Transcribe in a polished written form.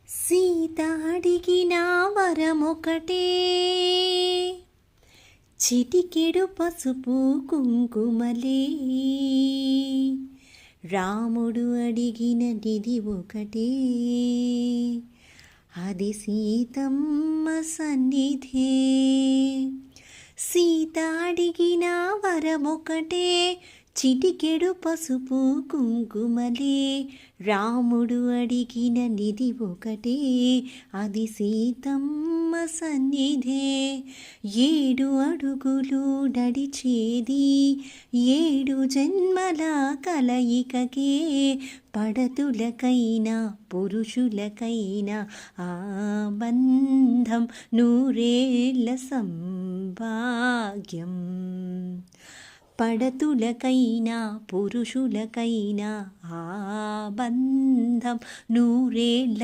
సీత అడిగిన వరమొకటే, చిటికెడు పసుపు కుంకుమలే. రాముడు అడిగిన నిధి ఒకటే, అది సీతమ్మ సన్నిధే. సీత అడిగిన వరమొకటే, చిటికెడు పసుపు కుంకుమలే. రాముడు అడిగిన నిధి ఒకటే, అది సీతమ్మ సన్నిధే. 7 అడుగులు నడిచేది 7 జన్మల కలయికకే. పడతులకైనా పురుషులకైనా ఆ బంధం 100 ఏళ్ల సంభాగ్యం. పడతులకైనా పురుషులకైనా ఆ బంధం 100 ఏళ్ల